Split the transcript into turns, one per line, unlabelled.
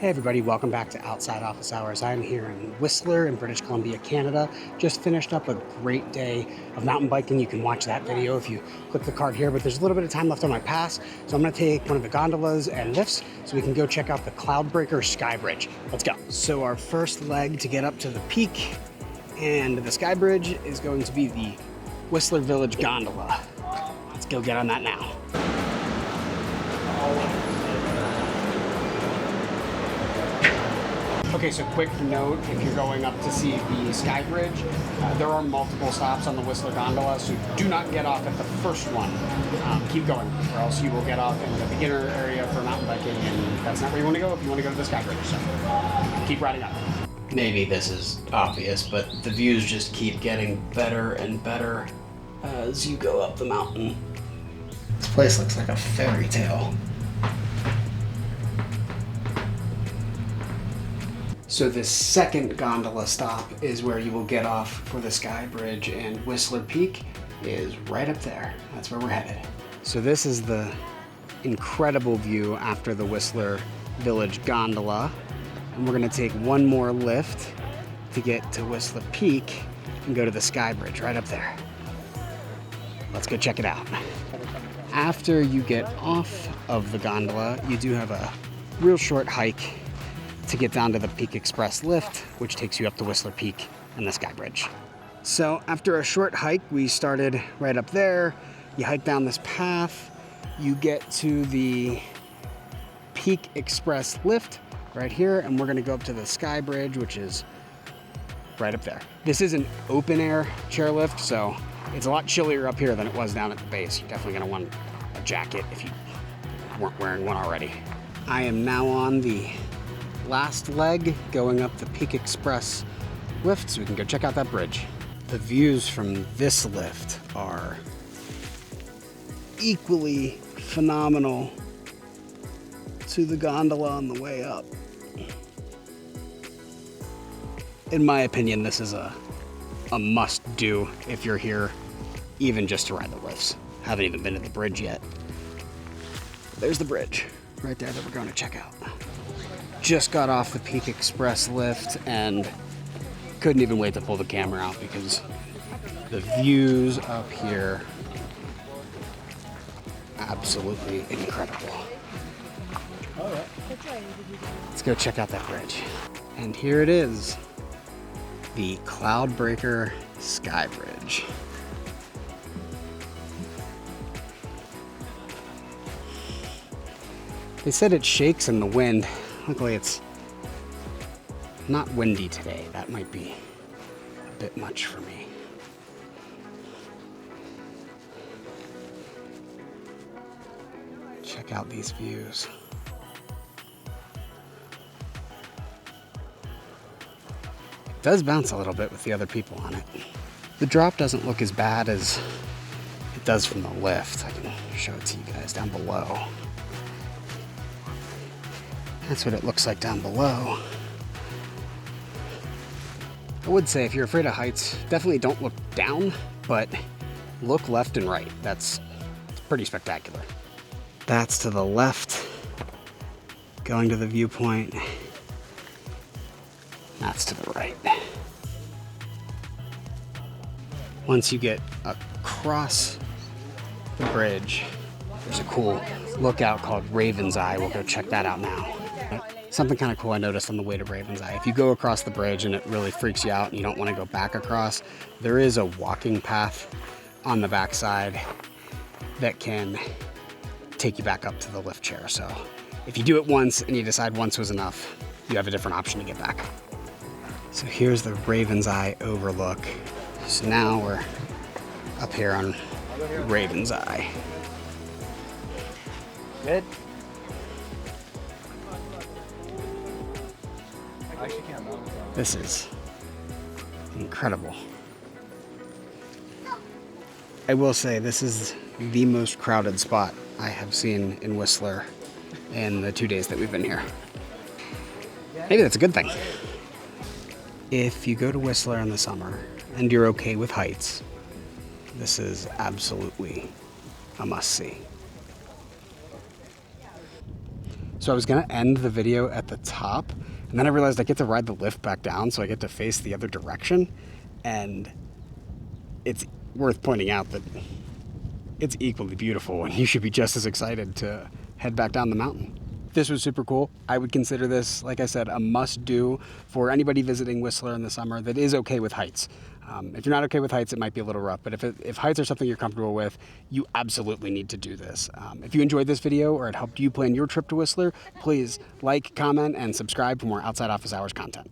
Hey everybody, welcome back to Outside Office Hours. I'm here in Whistler in British Columbia, Canada. Just finished up a great day of mountain biking. You can watch that video if you click the card here, but there's a little bit of time left on my pass. So I'm gonna take one of the gondolas and lifts so we can go check out the Cloudraker SkyBridge. Let's go. So our first leg to get up to the peak and the SkyBridge is going to be the Whistler Village Gondola. Let's go get on that now. Okay, so quick note, if you're going up to see the SkyBridge, there are multiple stops on the Whistler Gondola, so do not get off at the first one. Keep going, or else you will get off in the beginner area for mountain biking, and that's not where you want to go if you want to go to the SkyBridge, so keep riding up. Maybe this is obvious, but the views just keep getting better and better as you go up the mountain. This place looks like a fairy tale. So the second gondola stop is where you will get off for the SkyBridge, and Whistler Peak is right up there. That's where we're headed. So this is the incredible view after the Whistler Village Gondola. And we're gonna take one more lift to get to Whistler Peak and go to the SkyBridge right up there. Let's go check it out. After you get off of the gondola, you do have a real short hike to get down to the Peak Express lift, which takes you up to Whistler Peak and the SkyBridge. So after a short hike, we started right up there. You hike down this path, you get to the Peak Express lift right here, and we're gonna go up to the SkyBridge, which is right up there. This is an open air chairlift, so it's a lot chillier up here than it was down at the base. You're definitely gonna want a jacket if you weren't wearing one already. I am now on the last leg going up the Peak Express lift so we can go check out that bridge. The views from this lift are equally phenomenal to the gondola on the way up. In my opinion, this is a must do if you're here even just to ride the lifts. Haven't even been to the bridge yet. There's the bridge right there that we're going to check out. Just got off the Peak Express lift and couldn't even wait to pull the camera out because the views up here, absolutely incredible. Let's go check out that bridge. And here it is, the Cloudraker SkyBridge. They said it shakes in the wind. Luckily, it's not windy today. That might be a bit much for me. Check out these views. It does bounce a little bit with the other people on it. The drop doesn't look as bad as it does from the lift. I can show it to you guys down below. That's what it looks like down below. I would say if you're afraid of heights, definitely don't look down, but look left and right. It's pretty spectacular. That's to the left, going to the viewpoint. That's to the right. Once you get across the bridge, there's a cool lookout called Raven's Eye. We'll go check that out now. Something kind of cool I noticed on the way to Raven's Eye. If you go across the bridge and it really freaks you out and you don't want to go back across, there is a walking path on the backside that can take you back up to the lift chair. So if you do it once and you decide once was enough, you have a different option to get back. So here's the Raven's Eye overlook. So now we're up here on Raven's Eye. Good. This is incredible. I will say this is the most crowded spot I have seen in Whistler in the 2 days that we've been here. Maybe that's a good thing. If you go to Whistler in the summer and you're okay with heights, this is absolutely a must-see. So I was gonna end the video at the top, and then I realized I get to ride the lift back down, so I get to face the other direction. And it's worth pointing out that it's equally beautiful, and you should be just as excited to head back down the mountain. This was super cool. I would consider this, like I said, a must-do for anybody visiting Whistler in the summer that is okay with heights. If you're not okay with heights, it might be a little rough, but if heights are something you're comfortable with, you absolutely need to do this. If you enjoyed this video or it helped you plan your trip to Whistler, please like, comment, and subscribe for more Outside Office Hours content.